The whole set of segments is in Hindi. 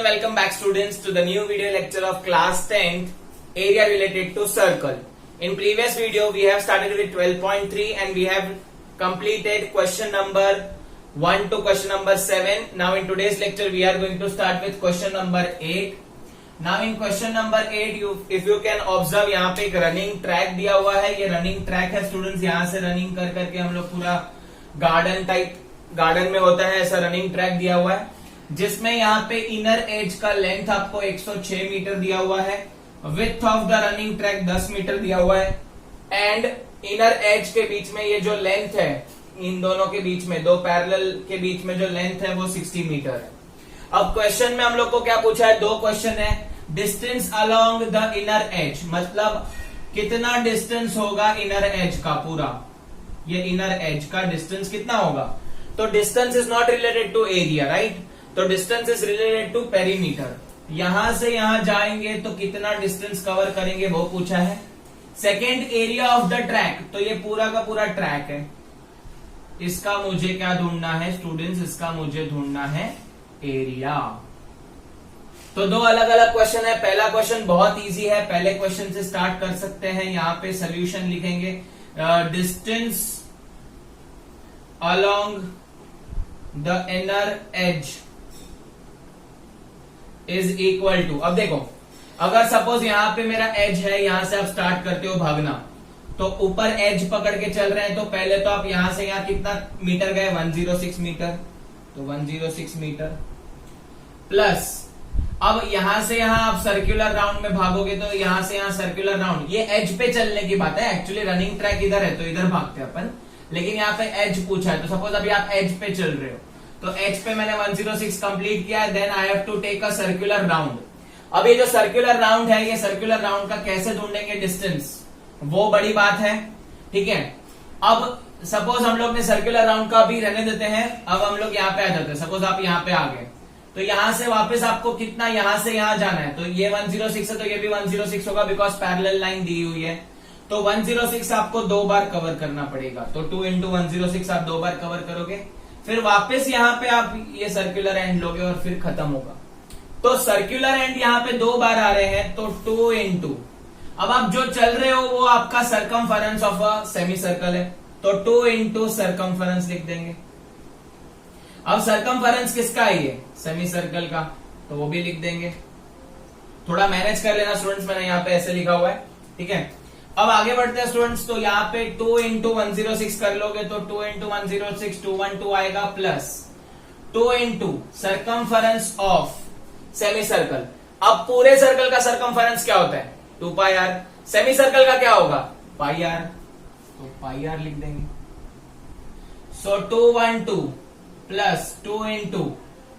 welcome back students to the new video lecture of class 10th area related to circle. In previous video we have started with 12.3 and we have completed question number 1 to question number 7. Now in today's lecture we are going to start with question number 8. Now in question number 8 if you can observe यहाँ पे एक रनिंग ट्रैक दिया हुआ है. ये रनिंग ट्रैक है स्टूडेंट्स. यहाँ से रनिंग कर करके हम लोग पूरा गार्डन में होता है ऐसा रनिंग ट्रैक दिया हुआ है, जिसमें यहाँ पे इनर एज का लेंथ आपको 106 मीटर दिया हुआ है. Width of the running track 10 metre दिया हुआ है एंड इनर एज के बीच में ये जो लेंथ है, इन दोनों के बीच में दो पैरेलल के बीच में जो लेंथ है वो 60 मीटर है. अब क्वेश्चन में हम लोग को क्या पूछा है, दो क्वेश्चन है. Distance along the inner as, मतलब कितना डिस्टेंस होगा इनर एज का, पूरा ये इनर एज का डिस्टेंस कितना होगा. तो distance is not related to area, right. तो distance is related to perimeter. यहां से यहां जाएंगे तो कितना डिस्टेंस कवर करेंगे वो पूछा है. Second area of the track, तो ये पूरा का पूरा ट्रैक है, इसका मुझे क्या ढूंढना है स्टूडेंट्स, इसका मुझे ढूंढना है एरिया. तो दो अलग अलग क्वेश्चन है. पहला क्वेश्चन बहुत इजी है, पहले क्वेश्चन से स्टार्ट कर सकते हैं. यहां पे सोल्यूशन लिखेंगे. Distance along the inner edge is equal to, अब देखो अगर सपोज यहां पे मेरा एज है, यहां से आप स्टार्ट करते हो भागना, तो ऊपर एज पकड़ के चल रहे हैं, तो पहले तो आप यहां से यहां कितना मीटर गए, 106 मीटर. तो 106 मीटर प्लस अब यहां से यहां आप सर्कुलर राउंड में भागोगे, तो यहां से यहां सर्कुलर राउंड, ये एज पे चलने की बात है. एक्चुअली रनिंग ट्रैक इधर है तो इधर भागते हैं अपन, लेकिन यहाँ पे एज पूछा है. तो सपोज अभी आप एज पे चल रहे हो, तो एज पे मैंने 106 कंप्लीट किया है. Then I have to take a circular round. अब ये जो सर्कुलर राउंड है, ये सर्कुलर राउंड का कैसे ढूंढेंगे डिस्टेंस, वो बड़ी बात है. ठीक है. अब सपोज हम लोग ने सर्कुलर राउंड का अभी रहने देते हैं. अब हम लोग यहाँ पे आ जाते हैं. सपोज आप यहाँ पे आ गए, तो यहां से वापस आपको कितना यहां से यहां जाना है. तो ये 106 है तो ये भी 106 होगा, बिकॉज पैरेलल लाइन दी हुई है. तो 106 आपको दो बार कवर करना पड़ेगा. तो 2 into 106 आप दो बार कवर करोगे, फिर वापस यहां पे आप ये सर्कुलर एंड लोगे और फिर खत्म होगा. तो सर्कुलर एंड यहां पे दो बार आ रहे हैं, तो 2 into, अब आप जो चल रहे हो वो आपका circumference of a semi circle है, तो 2 into सर्कमफरेंस लिख देंगे. अब सर्कमफरेंस किसका है, ये सेमी सर्कल का, तो वो भी लिख देंगे. थोड़ा मैनेज कर लेना स्टूडेंट्स, मैंने यहाँ पे ऐसे लिखा हुआ है. ठीक है. अब आगे बढ़ते हैं स्टूडेंट्स. तो यहाँ पे 2 into 106 कर लोगे, तो 2 into 106 212 आएगा, plus 2 into circumference of semi circle. अब पूरे सर्कल का सर्कमफरेंस क्या होता है, 2 pi r. सेमी सर्कल का क्या होगा, pi r, तो pi r लिख देंगे. सो 212 प्लस 2 into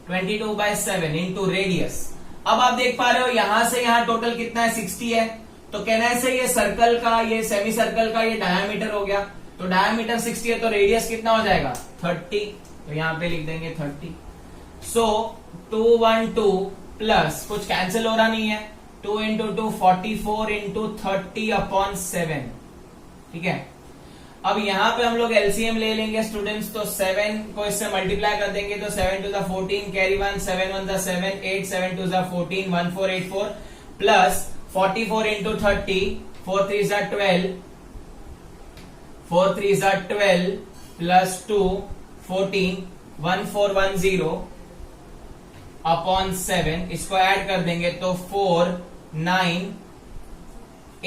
22/7 इंटू रेडियस. अब आप देख पा रहे हो यहां से यहां टोटल कितना है, 60 है. तो कहना से ये सर्कल का, ये सेमी सर्कल का ये डायमीटर हो गया. तो डायमीटर 60 है तो रेडियस कितना हो जाएगा, 30. तो यहां पे लिख देंगे 30. सो 212 प्लस कुछ कैंसिल हो रहा नहीं है, 2 into 2 44 into 30/7. ठीक है. अब यहां पे हम लोग एलसीएम ले लेंगे स्टूडेंट्स. तो 7 को इससे मल्टीप्लाई कर देंगे, तो 7 to the 14 carry 1, 7 1 the 7, 8 7 to the 14, 1484 plus 44 into 30, 4 3s are 12, 4 3s are 12 plus 2 14, 1410 upon 7. इसको ऐड कर देंगे तो 4 9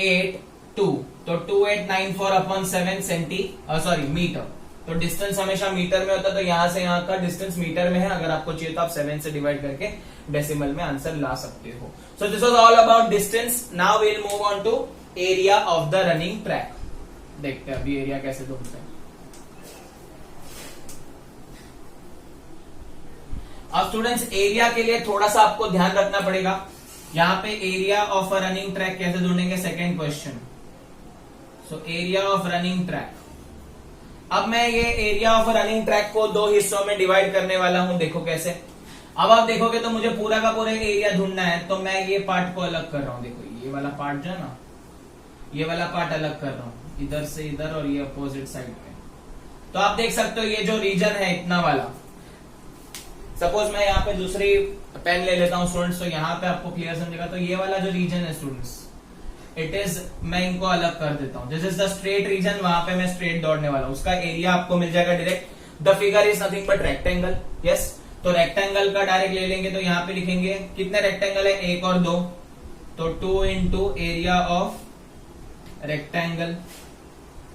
8 2, तो 2894/7 मीटर. तो डिस्टेंस हमेशा मीटर में होता है, तो यहां से यहां का डिस्टेंस मीटर में है. अगर आपको चाहिए तो आप 7 से डिवाइड करके डेसिमल में आंसर ला सकते हो. So this was all about distance. Now we will move on to area of the running track. देखते हैं अभी एरिया कैसे ढूंढते हैं. अब स्टूडेंट्स एरिया के लिए थोड़ा सा आपको ध्यान रखना पड़ेगा. यहां पे area of a running track कैसे ढूंढेंगे, second question. So area of running track. अब मैं ये एरिया ऑफ रनिंग ट्रैक को दो हिस्सों में डिवाइड करने वाला हूं. देखो कैसे. अब आप देखोगे तो मुझे पूरा का पूरा एरिया ढूंढना है, तो मैं ये पार्ट को अलग कर रहा हूं. देखो ये वाला पार्ट जो है ना, ये वाला पार्ट अलग कर रहा हूं, इधर से इधर और ये अपोजिट साइड पे. तो आप देख सकते हो ये जो रीजन है इतना वाला, सपोज मैं यहाँ पे दूसरी पेन ले लेता हूँ स्टूडेंट्स, तो यहाँ पे आपको क्लियर समझेगा। तो ये वाला जो रीजन है स्टूडेंट्स, इट इज, मैं इनको अलग कर देता हूँ। This is the straight region, वहां पे मैं स्ट्रेट दौड़ने वाला हूँ, उसका एरिया आपको मिल जाएगा direct. The figure is nothing but rectangle. Yes, तो रेक्टेंगल का डायरेक्ट ले लेंगे, तो यहाँ पे लिखेंगे कितने रेक्टेंगल है, 1 और 2, तो 2 इंटू एरिया ऑफ रेक्टेंगल,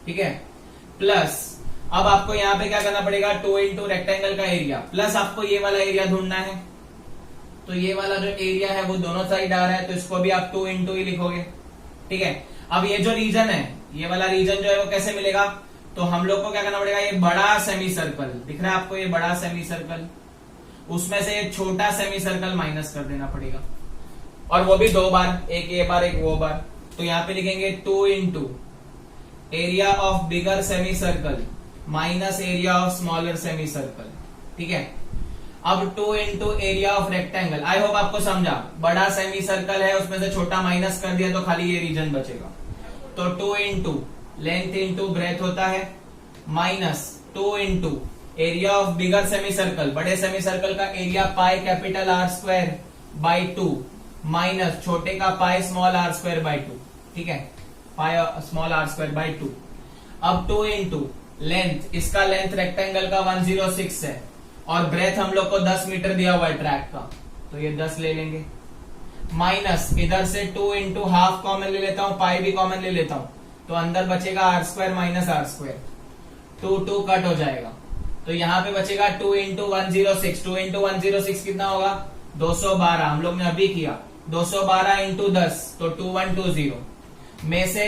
ठीक है। प्लस अब आपको यहाँ पे क्या करना पड़ेगा, 2 इंटू रेक्टेंगल का एरिया, प्लस आपको ये वाला एरिया ढूंढना है। तो ये वाला जो एरिया है वो दोनों साइड आ रहा है, तो इसको भी आप 2 इंटू ही लिखोगे, ठीक है। अब ये जो रीजन है, ये वाला रीजन जो है वो कैसे मिलेगा, तो हम लोग को क्या करना पड़ेगा, ये बड़ा सेमी सर्कल दिख रहा है आपको, ये बड़ा सेमी सर्कल, उसमें से ये छोटा सेमी सर्कल माइनस कर देना पड़ेगा, और वो भी 2 बार, एक ये बार एक वो बार। तो यहाँ पे लिखेंगे 2 into area of bigger semi circle minus area of smaller semi circle, ठीक है। अब 2 into area of rectangle, I hope आपको समझा, बड़ा सेमी सर्कल है उसमें से छोटा माइनस कर दिया तो खाली ये रीजन बचेगा। तो 2 इंटू लेंथ इंटू ब्रेथ होता है, minus 2 into area of bigger semi circle, बड़े सेमी सर्कल का area pi capital R square by 2, minus छोटे का pi small are square by 2, ठीक है, pi small are square by 2। अब 2 इंटू लेंथ, इसका लेंथ रेक्टेंगल का 106 है, और ब्रेथ हम लोग को 10 मीटर दिया हुआ है ट्रैक का, तो ये 10 ले लेंगे, माइनस इधर से 2 इंटू हाफ कॉमन ले लेता हूं, पाई भी कॉमन ले लेता हूं, तो अंदर बचेगा R square minus R square, 2 cut हो जाएगा, तो यहां पे बचेगा 2 इंटू 106, 2 इंटू 106 कितना होगा, 212, हम लोग ने अभी किया, 212 इंटू 10, तो 2120 में से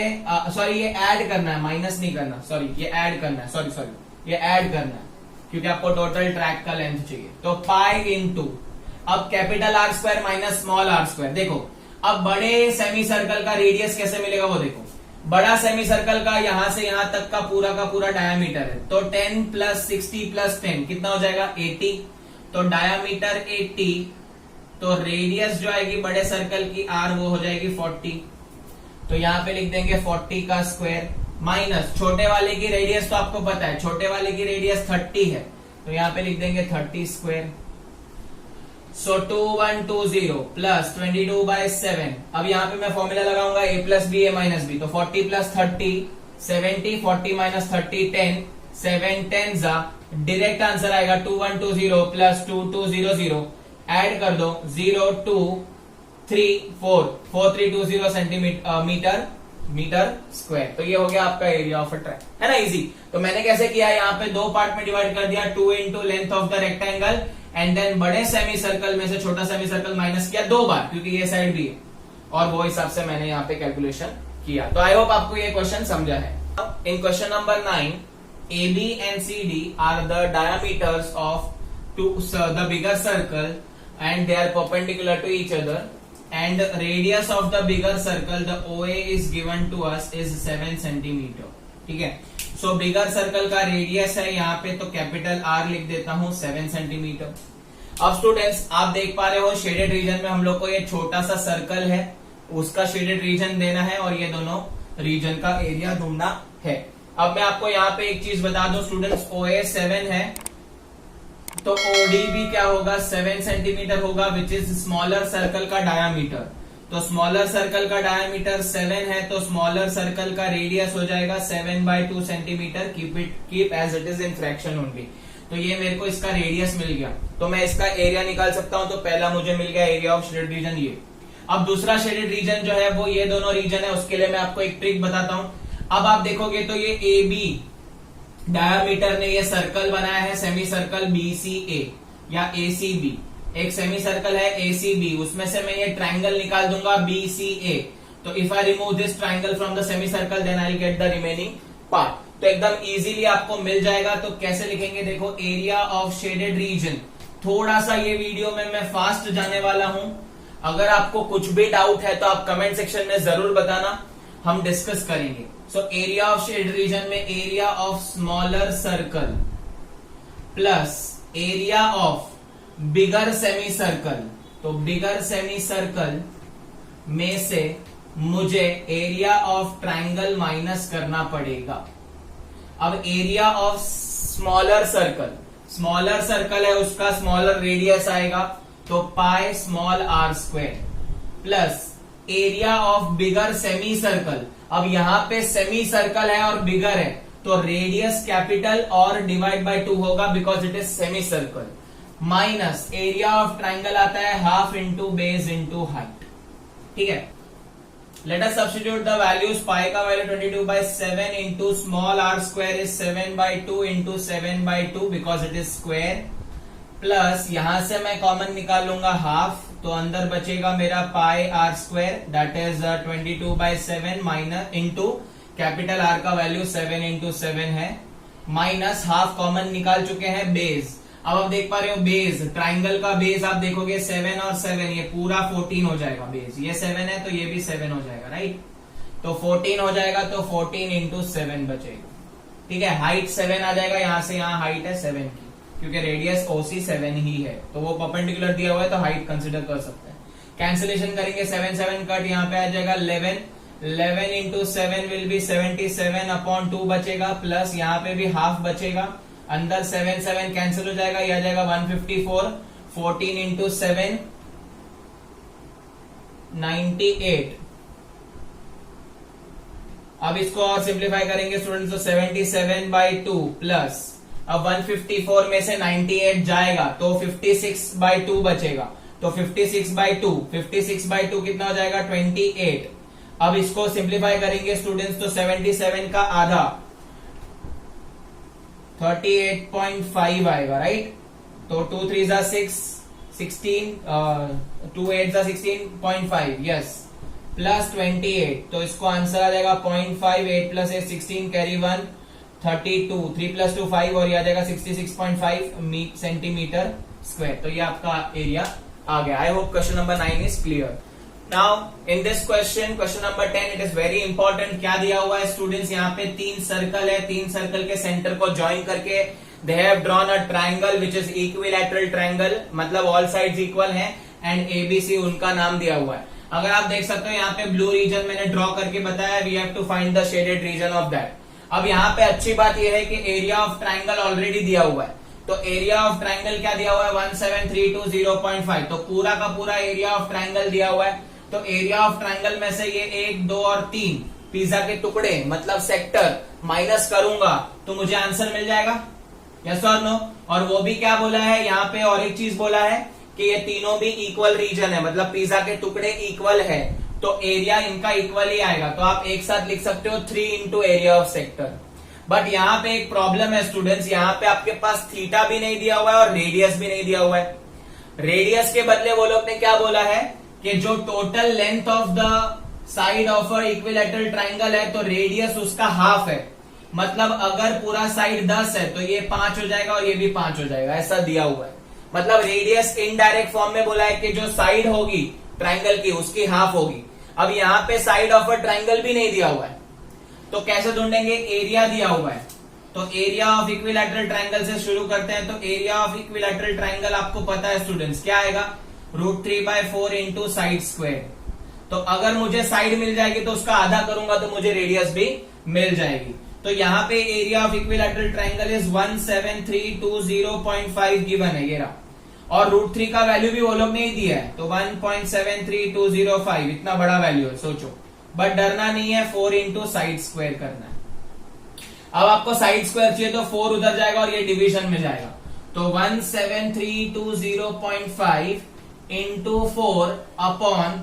सॉरी ये ऐड करना है, माइनस नहीं करना, सॉरी ये ऐड करना है, सॉरी ये ऐड करना है, क्योंकि आपको टोटल ट्रैक का लेंथ चाहिए। तो पाई इंटू, अब capital R square minus small are square, देखो अब बड़े सेमी सर्कल का रेडियस कैसे मिलेगा वो देखो, बड़ा सेमी सर्कल का यहां से यहां तक का पूरा डायामीटर है, तो 10 प्लस 60 प्लस 10 कितना हो जाएगा, 80, तो डायामीटर 80, तो रेडियस जो आएगी बड़े सर्कल की आर वो हो जाएगी 40, तो यहां पे लिख देंगे 40 का स्क्वायर, माइनस छोटे वाले की रेडियस तो आपको पता है, छोटे वाले की रेडियस 30 है, तो यहां पे लिख देंगे 30 स्क्वायर। सो 2120 प्लस 22/7, अब यहाँ पे मैं फॉर्मूला लगाऊंगा a plus b a minus b, तो 40 प्लस 30 70, 40 माइनस 30 10, 7 10 जा, डायरेक्ट आंसर आएगा 2120 प्लस 2200, ऐड कर दो 0 2 3 4 4320 सेंटीमीटर मीटर स्क्वायर, तो ये हो गया आपका एरिया ऑफ अ ट्रैक, है ना, इजी। तो मैंने कैसे किया, यहाँ पे 2 पार्ट में डिवाइड कर दिया, 2 into length of the rectangle, and then बड़े सेमी सर्कल में से छोटा सेमी सर्कल माइनस किया 2 बार, क्योंकि ये साइड भी है, और वो हिसाब से मैंने यहाँ पे कैलकुलेशन किया। तो आई होप आपको ये क्वेश्चन समझा है। In question number 9, A B and C D are the diameters of the bigger circle and they are perpendicular to each other, and radius of the bigger circle the OA is given to us is 7 centimeter, ठीक है। सो बिगर सर्कल का रेडियस है यहाँ पे, तो कैपिटल आर लिख देता हूं 7 सेंटीमीटर। अब स्टूडेंट्स आप देख पा रहे हो शेडेड रीजन में हम लोग को ये छोटा सा सर्कल है, उसका शेडेड रीजन देना है, और ये दोनों रीजन का एरिया ढूंढना है। अब मैं आपको यहाँ पे एक चीज बता दूं स्टूडेंट्स, OA 7 है, तो OD भी क्या होगा, 7 सेंटीमीटर होगा, विच इज स्मॉलर सर्कल का डायामीटर। तो स्मॉलर सर्कल का डायामीटर 7 है, तो स्मॉलर सर्कल का रेडियस हो जाएगा 7/2 centimetre, keep as it is in fraction only. तो ये मेरे को इसका रेडियस मिल गया, तो मैं इसका एरिया निकाल सकता हूं। तो पहला मुझे मिल गया एरिया ऑफ शेडेड रीजन ये। अब दूसरा शेडेड रीजन जो है वो ये दोनों रीजन है, उसके लिए मैं आपको एक ट्रिक बताता हूं। अब आप देखोगे तो ये AB डायामीटर ने ये सर्कल बनाया है, सेमी सर्कल BCA या ACB, एक सेमी सर्कल है ACB, उसमें से मैं ये ट्राइंगल निकाल दूंगा BCA। तो if I remove this triangle from the semicircle then I get the remaining part. तो एकदम इजीली आपको मिल जाएगा। तो कैसे लिखेंगे देखो, एरिया ऑफ शेडेड रीजन। थोड़ा सा ये वीडियो में मैं फास्ट जाने वाला हूं, अगर आपको कुछ भी डाउट है तो आप कमेंट सेक्शन में जरूर बताना, हम डिस्कस करेंगे। So area of shade region में area of smaller circle plus area of bigger semi circle, तो बिगर सेमी सर्कल में से मुझे एरिया ऑफ ट्राइंगल माइनस करना पड़ेगा। अब area of smaller circle, smaller circle है उसका स्मॉलर रेडियस आएगा, तो pi small are square plus area of bigger semi circle. अब यहां पे सेमी सर्कल है और बिगर है, तो रेडियस कैपिटल और डिवाइड बाय 2 होगा because it is semi circle, minus area of triangle आता है half into base into height. ठीक है, let us substitute the values. Pi का value 22/7 into small are square is 7/2 into 7/2 because it is square, plus यहां से मैं कॉमन निकालूंगा हाफ, तो अंदर बचेगा मेरा pi R square that is 22/7 minus into capital R का वैल्यू 7 इंटू 7 है, माइनस हाफ कॉमन निकाल चुके हैं बेस। अब आप देख पा रहे हो बेस, ट्राइंगल का बेस आप देखोगे 7 और 7, ये पूरा 14 हो जाएगा बेस, ये 7 है तो ये भी 7 हो जाएगा, राइट। तो 14 हो जाएगा, तो 14 इंटू 7 बचेगा। ठीक है, हाइट 7 आ जाएगा, यहां से यहां हाइट है 7 की, क्योंकि रेडियस ओसी 7 ही है, तो वो परपेंडिकुलर दिया हुआ है तो हाइट कंसिडर कर सकते हैं। कैंसिलेशन करेंगे, 7 7 कट, यहाँ पे आ जाएगा 11 इंटू 7 विल बी 77/2 बचेगा, प्लस यहाँ पे भी हाफ बचेगा, अंदर 7 7 कैंसिल हो जाएगा, यह आ जाएगा 154, 14 इंटू 7 98। अब इसको और सिंप्लीफाई करेंगे स्टूडेंट्स, तो 77/2 प्लस अब 154 में से 98 जाएगा तो 56/2 बचेगा, तो 56/2 कितना हो जाएगा 28। अब इसको सिंप्लीफाई करेंगे स्टूडेंट्स, तो 77 का आधा 38.5 आएगा, राइट। तो 2 3 जा 6, 16, 2 8 जा 16.5, यस, प्लस 28, तो इसको आंसर आ जाएगा 0.5, 8 प्लस 8 16, कैरी 1 32, 3 प्लस 2 5, और ये आ जाएगा 66.5 सेंटीमीटर स्क्वायर। तो ये आपका एरिया आ गया। I hope question number 9 is clear. Now in this question number 10, it is very important. क्या दिया हुआ है स्टूडेंट्स, यहाँ पे 3 सर्कल है, 3 सर्कल के सेंटर को ज्वाइन करके they have drawn a triangle which is equilateral triangle, मतलब ऑल साइड्स इक्वल है, एंड एबीसी उनका नाम दिया हुआ है। अगर आप देख सकते हो यहाँ पे ब्लू रीजन मैंने ड्रॉ करके बताया, we have to find the shaded region of that. अब यहाँ पे अच्छी बात यह है कि एरिया ऑफ ट्राइंगल ऑलरेडी दिया हुआ है, तो एरिया ऑफ ट्राइंगल क्या दिया हुआ है 17320.5, तो पूरा का पूरा एरिया ऑफ ट्राइंगल दिया हुआ है। तो एरिया ऑफ ट्राइंगल में से ये 1 2 और 3 पिज्जा के टुकड़े मतलब सेक्टर माइनस करूंगा तो मुझे आंसर मिल जाएगा, यस और नो। और वो भी क्या बोला है यहाँ पे, और एक चीज बोला है कि ये तीनों भी इक्वल रीजन है, मतलब पिज्जा के टुकड़े इक्वल है, तो एरिया इनका इक्वल ही आएगा। तो आप एक साथ लिख सकते हो 3 into area of sector. But यहाँ पे एक प्रॉब्लम है स्टूडेंट्स, यहाँ पे आपके पास थीटा भी नहीं दिया हुआ है और रेडियस भी नहीं दिया हुआ है। रेडियस के बदले वो लोग ने क्या बोला है कि जो total length of the side of a equilateral triangle है तो रेडियस उसका हाफ है, मतलब अगर पूरा साइड 10 है तो ये 5 हो जाएगा और ये भी 5 हो जाएगा, ऐसा दिया हुआ है। मतलब रेडियस इनडायरेक्ट फॉर्म में बोला है कि जो साइड होगी ट्राइंगल की उसकी हाफ होगी। अब यहाँ पे साइड ऑफ अ ट्राइंगल भी नहीं दिया हुआ है, तो कैसे ढूंढेंगे, एरिया दिया हुआ है। तो एरिया ऑफ इक्विलैटरल ट्राइंगल से शुरू करते हैं। तो एरिया ऑफ इक्विलैटरल ट्राइंगल आपको पता है स्टूडेंट्स क्या आएगा, √3/4 इंटू साइड स्क्वायर। तो अगर मुझे साइड मिल जाएगी तो उसका आधा करूंगा तो मुझे रेडियस भी मिल जाएगी। तो यहाँ पे area of equilateral triangle is 17320.5 given है, ये रहा, और √3 का वैल्यू भी वो लोग ने ही दिया है, तो 1.73205 इतना बड़ा वैल्यू है, सोचो। बट डरना नहीं है, 4 इंटू साइड स्क्वायर करना है। अब आपको साइड स्क्वायर चाहिए तो 4 उधर जाएगा और ये डिवीजन में जाएगा, तो 17320.5 into 4 upon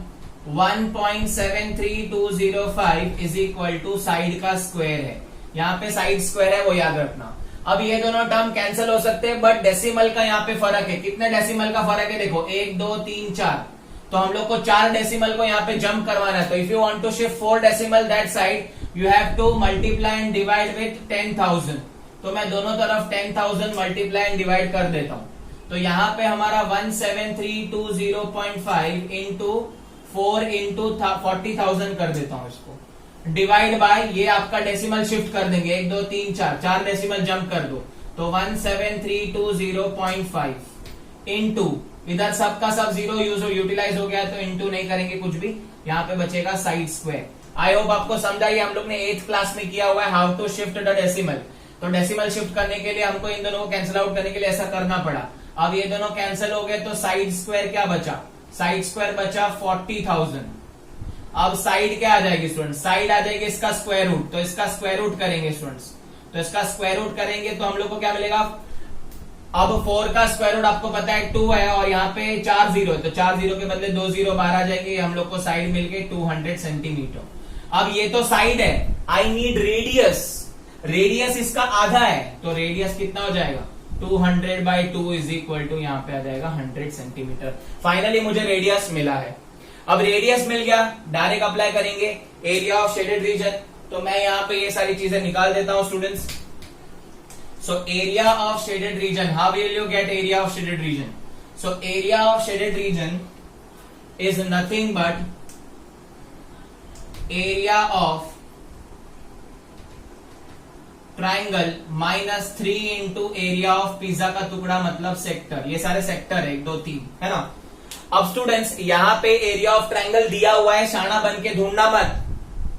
1.73205 is equal to side का स्क्वायर है। यहाँ पे साइड स्क्वायर है वो याद रखना। अब ये दोनों टर्म कैंसिल हो सकते हैं, बट डेसिमल का यहाँ पे फर्क है। कितने डेसिमल का फर्क है देखो, 1 2 3 4, तो हम लोग को 4 डेसिमल को यहाँ पे जंप करवाना है। तो if you want to shift 4 decimal that side you have to multiply and divide with 10,000। तो मैं दोनों तरफ 10,000 मल्टीप्लाई एंड डिवाइड कर देता हूँ। तो यहाँ पे हमारा 17320.5 इंटू 4 इंटू 40,000 कर देता हूँ इसको, डिवाइड बाय ये आपका डेसिमल शिफ्ट कर देंगे, 1 2 3 4 डेसिमल जंप कर दो, तो 17320.5 इंटू इधर सबका सब जीरो यूटिलाइज हो गया तो इंटू नहीं करेंगे कुछ भी, यहाँ पे बचेगा साइड स्क्वायर। आई होप आपको समझा, ये हम लोग ने 8th क्लास में किया हुआ है, how to shift the decimal. तो डेसिमल शिफ्ट करने के लिए हमको इन दोनों को कैंसिल आउट करने के लिए ऐसा करना पड़ा। अब ये दोनों कैंसिल हो गए तो साइड स्क्वायर क्या बचा, साइड स्क्वायर बचा 40,000। अब साइड क्या आ जाएगी स्टूडेंट, साइड आ जाएगी इसका स्क्वायर रूट, तो इसका स्क्वायर रूट करेंगे स्टूडेंट्स, तो इसका स्क्वायर रूट करेंगे तो हम लोग को क्या मिलेगा। अब 4 का स्क्वायर रूट आपको पता है 2 है और यहाँ पे 4 जीरो है, तो 4 जीरो के बदले 2 जीरो बाहर आ जाएंगे, हम लोग को साइड मिल गई 200 सेंटीमीटर। अब ये तो साइड है, आई नीड रेडियस, रेडियस इसका आधा है, तो रेडियस कितना हो जाएगा 200/2 इज इक्वल टू यहाँ पे आ जाएगा 100 सेंटीमीटर। फाइनली मुझे रेडियस मिला है। अब रेडियस मिल गया, डायरेक्ट अप्लाई करेंगे एरिया ऑफ शेडेड रीजन, तो मैं यहाँ पे ये सारी चीजें निकाल देता हूं students. So area of shaded reason, how will you get area of shaded reason. So area of shaded region is nothing but area of triangle minus 3 into area of pizza का टुकड़ा मतलब सेक्टर। ये सारे सेक्टर है 1 2 3 है ना। अब स्टूडेंट्स यहाँ पे एरिया ऑफ ट्राइंगल दिया हुआ है, शाना बन के ढूंढना मत,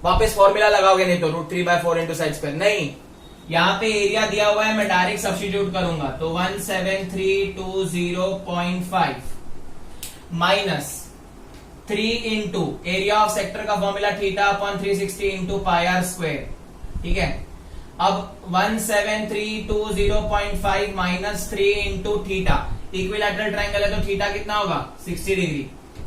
वापस फॉर्मूला लगाओगे नहीं तो √3/4 इंटू साइड स्क्वायर नहीं। यहाँ पे एरिया दिया हुआ है, मैं डायरेक्ट सब्स्टिट्यूट करूंगा तो 17320.5 minus 3 into area of sector का फॉर्मूला θ/360 इंटू πr²। ठीक है, अब 17320.5 minus 3 into theta, equilateral triangle है तो थीटा कितना होगा 60 डिग्री,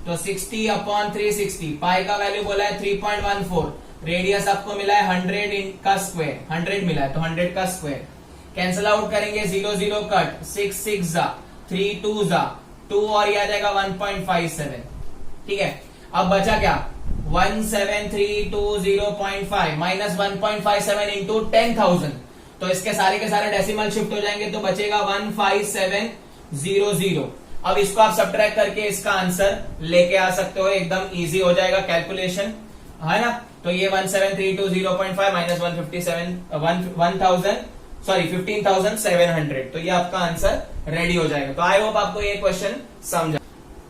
तो 60/360, पाई का वैल्यू बोला है 3.14, रेडियस आपको मिला है 100 का स्क्वायर, 100 मिला है तो 100 का स्क्वायर, कैंसिल आउट करेंगे 0 0 कट, 6 6 जा, 3 2 जा, 2 और ये आ जाएगा 1.57। ठीक है, अब बचा क्या 17320.5 माइनस 1.57 इंटू 10,000, तो इसके सारे के सारे डेसिमल शिफ्ट हो जाएंगे तो बचेगा 15700। अब इसको आप सब्ट्रैक्ट करके इसका आंसर लेके आ सकते हो, एकदम इजी हो जाएगा कैलकुलेशन, है ना। तो ये 17320.5 माइनस 15,700, तो ये आपका आंसर रेडी हो जाएगा। तो आई होप आपको ये क्वेश्चन समझा।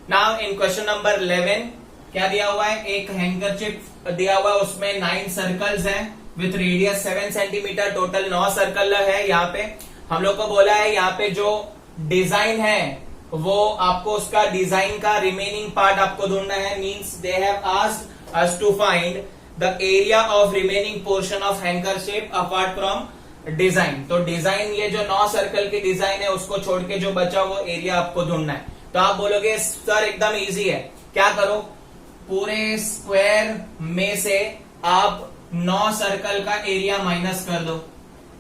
नाउ इन क्वेश्चन नंबर 11 क्या दिया हुआ है, एक हैंकरचिप दिया हुआ है, उसमें 9 सर्कल्स हैं with radius 7 centimetre, total 9 circle है। यहाँ पे हम लोग को बोला है यहाँ पे जो डिजाइन है वो आपको उसका डिजाइन का रिमेनिंग पार्ट आपको ढूंढना है, means they have asked us to find the area of remaining portion of handkerchief apart from design. तो डिजाइन ये जो 9 सर्कल की डिजाइन है उसको छोड़ के जो बचा वो एरिया आपको ढूंढना है। तो आप बोलोगे सर एकदम इजी है, क्या करो, पूरे स्क्वायर में से आप 9 सर्कल का एरिया माइनस कर दो,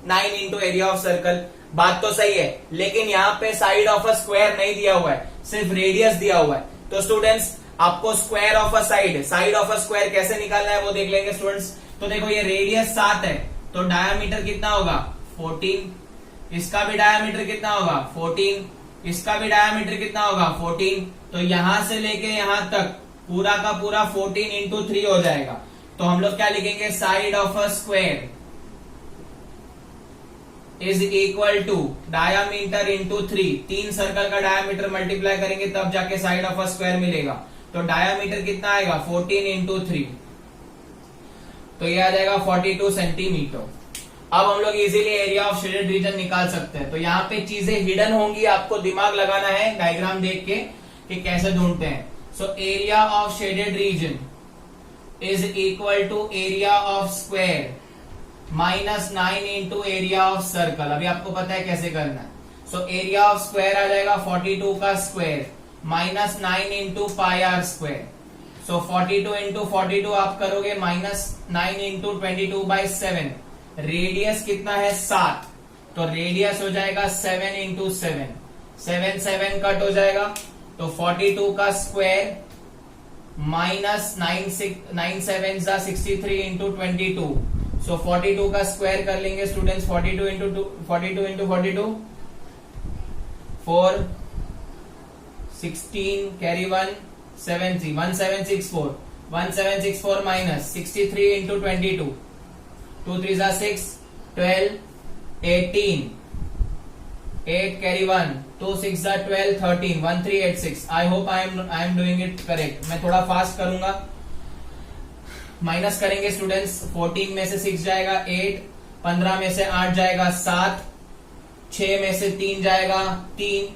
9 इंटू एरिया ऑफ सर्कल। बात तो सही है, लेकिन यहाँ पे साइड ऑफ अ स्क्वायर नहीं दिया हुआ है, सिर्फ रेडियस दिया हुआ है। तो स्टूडेंट्स आपको square of a side of a square कैसे निकालना है वो देख लेंगे स्टूडेंट्स। तो देखो ये रेडियस 7 है तो डायामीटर कितना होगा 14, इसका भी डायामीटर कितना होगा 14, इसका भी डायामीटर कितना होगा 14, तो यहां से लेके यहां तक पूरा का पूरा 14 इंटू 3 हो जाएगा। तो हम लोग क्या लिखेंगे, side of a square is equal to diameter into 3, 3 circle का डायामीटर मल्टीप्लाई करेंगे तब जाके साइड ऑफ अ स्क्वायर मिलेगा। तो डायामीटर कितना आएगा 14 इंटू 3, तो ये आ जाएगा 42 सेंटीमीटर। अब हम लोग easily area of shaded reason निकाल सकते हैं। तो यहाँ पे चीजें हिडन होंगी, आपको दिमाग लगाना है डायग्राम देख के कि कैसे ढूंढते हैं। So area of shaded region is equal to area of square minus 9 into area of circle. अभी आपको पता है कैसे करना है। सो एरिया ऑफ स्क्वायर आ जाएगा 42 का square minus 9 into πr²। So 42 into 42 आप करोगे माइनस 9 इंटू 22/7। रेडियस कितना है 7, तो रेडियस हो जाएगा 7 इंटू 7, 7 7 कट हो जाएगा, तो 42 का स्क्वायर माइनस 9 7 63 इंटू 22। सो 42 का स्क्वायर कर लेंगे students, 42 into 42 4 16 carry 1 7 3 1764 minus 63 into 22, 2 3 6 12 18 8 carry 1 2 6 12 13 1386। I hope I am doing it correct. मैं थोड़ा फास्ट करूंगा। माइनस करेंगे स्टूडेंट्स, 14 में से 6 जाएगा 8, 15 में से 8 जाएगा 7, 6 में से 3 जाएगा 3,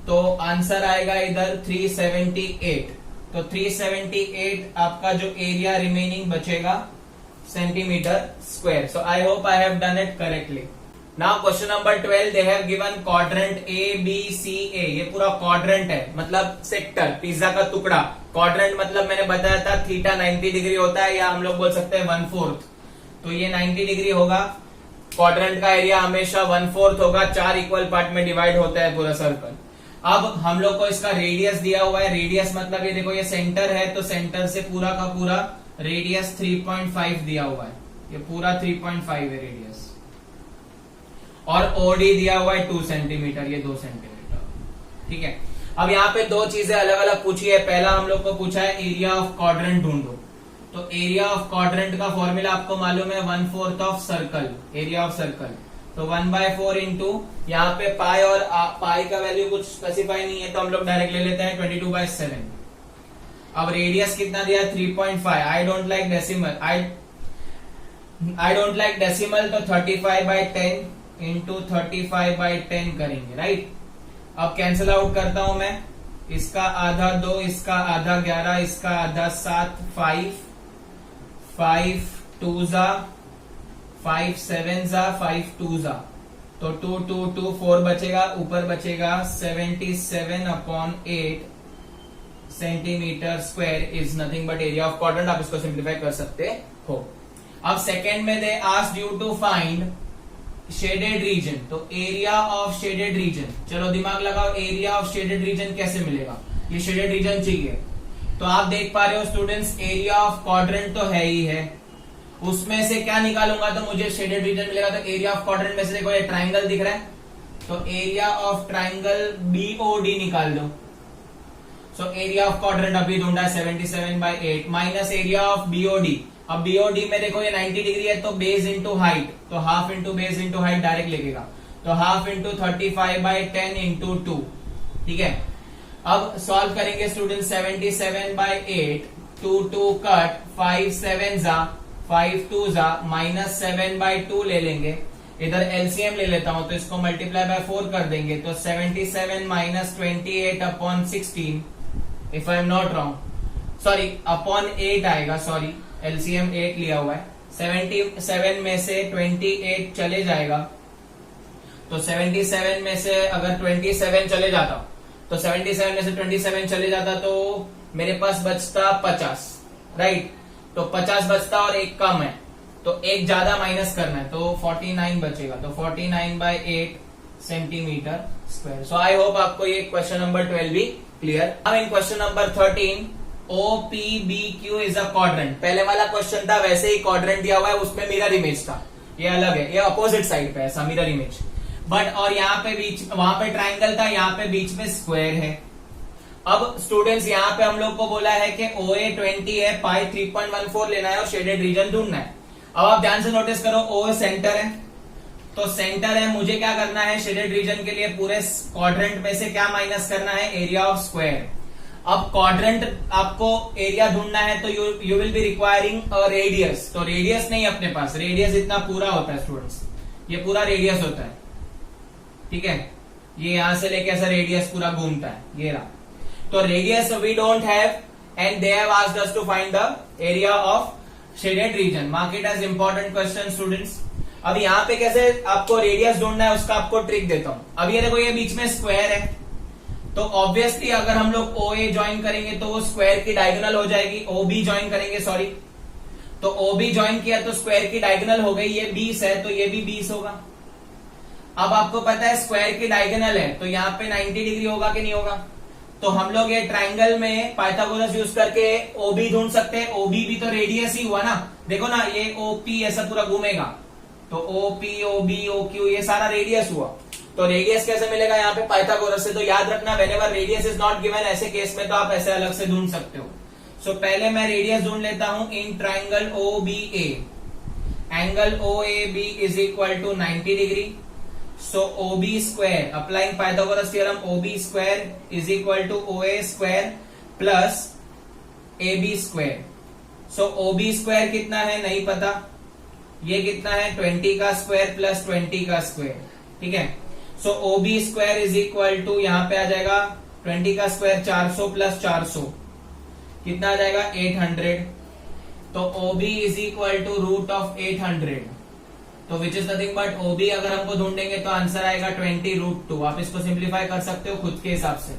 तो आंसर आएगा इधर 378। तो 378 आपका जो एरिया रिमेनिंग बचेगा centimetre square. So I hope I have done it correctly. Now question number 12, they have given quadrant A B C A. ये पूरा क्वाड्रेंट है, मतलब सेक्टर, पिज्जा का टुकड़ा। क्वाड्रेंट मतलब मैंने बताया था थीटा 90 डिग्री होता है, या हम लोग बोल सकते हैं 1/4। तो ये 90 डिग्री होगा। क्वाड्रेंट का एरिया हमेशा 1/4 होगा, 4 इक्वल पार्ट में डिवाइड होता है पूरा सर्कल। अब हम लोग को इसका रेडियस दिया हुआ है। रेडियस मतलब ये देखो, ये सेंटर है, तो सेंटर से पूरा का पूरा रेडियस 3.5 दिया हुआ है। ये पूरा 3.5 है रेडियस, और ओडी दिया हुआ है 2 सेंटीमीटर, ये 2 सेंटीमीटर। ठीक है, अब यहाँ पे दो चीजें अलग अलग पूछी है। पहला हम लोग को पूछा है एरिया ऑफ क्वाड्रेंट ढूंढो। तो एरिया ऑफ क्वाड्रेंट का फॉर्मूला आपको मालूम है 1/4 of circle, area of circle. तो 1/4 इंटू यहाँ पे पाई, और पाई का वैल्यू कुछ स्पेसिफाई नहीं है, तो हम लोग डायरेक्ट ले लेते हैं 22/7। अब रेडियस कितना दिया 3.5। I don't like decimal, I don't like decimal, तो 35/10 इंटू 35/10 करेंगे, राइट। अब कैंसिल आउट करता हूं मैं, इसका आधा 2, इसका आधा 11, इसका आधा 7, 5 2 जा 5 7 जा 5 2 जा, तो 2 2 2 4 बचेगा, ऊपर बचेगा 77/8 centimetre square is nothing but area of quadrant. आप इसको सिंप्लीफाई कर सकते हो। अब सेकेंड में they asked you to find shaded region. तो एरिया ऑफ शेडेड रीजन, चलो दिमाग लगाओ, एरिया ऑफ शेडेड रीजन कैसे मिलेगा। ये शेडेड रीजन चाहिए, तो आप देख पा रहे हो स्टूडेंट्स, एरिया ऑफ क्वाड्रेंट तो है ही है, उसमें से क्या निकालूंगा तो मुझे शेडेड रीजन मिलेगा। तो एरिया ऑफ क्वाड्रेंट में से देखो ये ट्राइंगल दिख रहा है, तो एरिया ऑफ ट्राइंगल बीओडी निकाल दो। सो एरिया ऑफ क्वाड्रेंट अभी ढूंढा है 77/8 माइनस एरिया ऑफ बीओडी। अब बीओडी में देखो ये 90 डिग्री है, तो बेस इंटू हाइट, तो half into base into height direct लगेगा, तो हाफ इंटू 35/10 इंटू 2। ठीक है, अब सॉल्व करेंगे स्टूडेंट। 77/8 2 2 कट, 5 7 जा 5 2 जा माइनस 7/2 ले लेंगे। इधर एलसीएम ले लेता हूं, तो इसको मल्टीप्लाई बाय 4 कर देंगे, तो 77 minus 28/16, if I am not wrong, sorry upon 8 आएगा, सॉरी एलसीएम 8 लिया हुआ है। 77 में से 28 चले जाएगा, तो 77 में से अगर 27 चले जाता, तो 77 में से 27 चले जाता तो मेरे पास बचता 50, राइट। तो 50 बचता और एक कम है, तो एक ज्यादा माइनस करना है, तो 49 बचेगा, तो 49/8 centimetre square. So I hope आपको ये क्वेश्चन नंबर 12 भी क्लियर। अब in question number 13, OPBQ is a quadrant. पहले वाला क्वेश्चन था वैसे ही क्वाड्रेंट दिया हुआ है, उसमें मिरर इमेज था, ये अलग है, ये अपोजिट साइड पे ऐसा मिरर इमेज, बट और यहाँ पे बीच, वहां पे ट्राइंगल था, यहाँ पे बीच में स्क्वायर है। अब स्टूडेंट्स यहाँ पे हम लोग को बोला है कि OA 20 है, पाई 3.14 लेना है और शेडेड रीजन ढूंढना है। अब आप ध्यान से नोटिस करो, O सेंटर है, तो सेंटर है, मुझे क्या करना है शेडेड रीजन के लिए पूरे क्वाड्रेंट में से क्या माइनस करना है, एरिया ऑफ स्क्वायर। अब क्वाड्रेंट आपको एरिया ढूंढना है, तो you will be requiring a radius. तो रेडियस नहीं अपने पास, रेडियस इतना पूरा होता है स्टूडेंट्स, ये पूरा रेडियस होता है, ठीक है, ये यहां से लेके ऐसा रेडियस पूरा घूमता है, ये रहा। तो radius we don't have, and they have asked us to find the area of shaded region. Mark it as important question students. अब यहाँ पे कैसे आपको रेडियस ढूंढना है उसका आपको ट्रिक देता हूं। अब ये देखो, ये बीच में स्क्वायर है, तो ऑब्वियसली अगर हम लोग OA ज्वाइन करेंगे तो वो स्क्वायर की डायगोनल हो जाएगी। OB ज्वाइन करेंगे, सॉरी, तो OB ज्वाइन किया तो स्क्वायर की डायगोनल हो गई, ये 20 है तो ये भी 20 होगा। अब आपको पता है स्क्वायर की डायगोनल है, तो यहाँ पे 90 डिग्री होगा कि नहीं होगा। तो हम लोग ये ट्राइंगल में पाइथागोरस यूज करके OB ढूंढ सकते हैं। OB भी तो रेडियस ही हुआ ना, देखो ना, ये OP ऐसा पूरा घूमेगा, तो OP OB OQ ये सारा रेडियस हुआ। तो रेडियस कैसे मिलेगा यहाँ पे, पाइथागोरस से। तो याद रखना, whenever radius is not given, ऐसे केस में तो आप ऐसे अलग से ढूंढ सकते हो। सो पहले मैं रेडियस ढूंढ लेता हूं in triangle OBA। Angle OAB is equal to 90 degree. So OB square, applying Pythagoras theorem, OB square is equal to OA square plus AB square. So OB square कितना है नहीं पता, ये कितना है 20 का स्क्वायर प्लस 20 का स्क्वायर, ठीक है। सो ओबी स्क्वायर इज इक्वल टू यहाँ पे आ जाएगा 20 का स्क्वायर 400 प्लस 400 कितना आ जाएगा 800। तो OB is equal to root of 800, तो which is nothing but OB अगर हमको ढूंढेंगे तो आंसर आएगा 20√2। आप इसको सिंप्लीफाई कर सकते हो खुद के हिसाब से,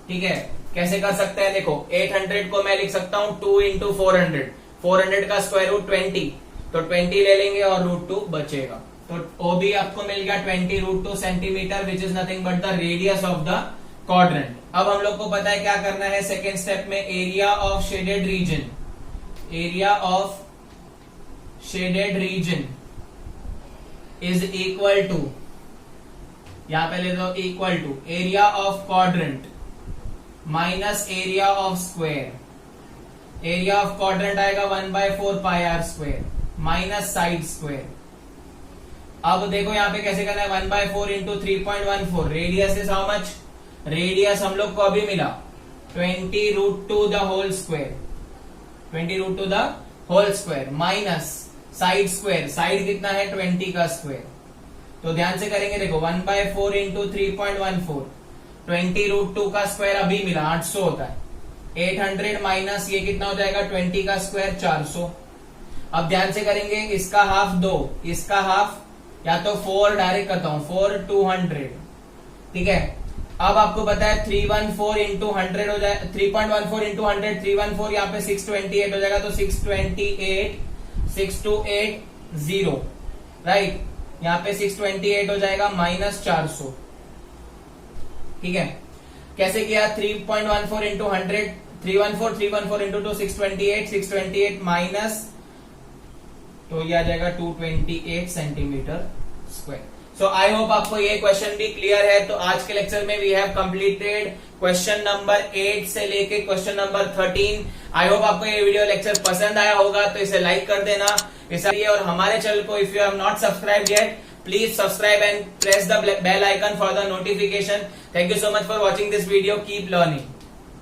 ठीक है। कैसे कर सकते हैं, देखो 800 को मैं लिख सकता हूं 2 इंटू 400, 400 का स्क्वायर रूट 20, तो 20 ले लेंगे और √2 बचेगा। तो ओबी आपको मिल गया 20√2 centimetre, which is nothing but the radius of the quadrant. अब हम लोग को पता है क्या करना है सेकेंड स्टेप में, area of shaded region, area of shaded region is equal to, यहां पे ले दो equal to area of quadrant minus area of square. Area of quadrant आएगा 1/4 pi R square minus side square. अब देखो यहां पे कैसे करना है, 1/4 into 3.14, radius is how much, radius हम लोग को अभी मिला 20√2 the whole square, 20√2 the whole square minus side square, side कितना है 20 का स्क्वायर। तो ध्यान से करेंगे, देखो 1/4 इंटू 3.14, 20√2 का स्क्वायर अभी मिला 800 होता है, 800 माइनस ये कितना हो जाएगा 20 का स्क्वायर 400। अब ध्यान से करेंगे, इसका हाफ 2, इसका हाफ या तो 4 डायरेक्ट करता हूं 4 200, ठीक है। अब आपको पता है 314 इंटू 100 हो जाए, 3.14 इंटू 100 314, यहाँ पे 628 हो जाएगा, तो 6280 राइट, यहाँ पे 628 हो जाएगा माइनस 400, ठीक है। कैसे किया, 3.14 इंटू 100, 314 इंटू 2 628 माइनस, तो ये आ जाएगा 228 centimetre square. So I hope आपको ये क्वेश्चन भी क्लियर है। तो आज के लेक्चर में we have completed question number 8 से लेके क्वेश्चन नंबर 13। आई होप आपको ये वीडियो लेक्चर पसंद आया होगा, तो इसे लाइक कर देना इसलिए, और हमारे चैनल को if you have not subscribe yet please subscribe and press the bell icon for the notification. Thank you so much for watching this video, keep learning.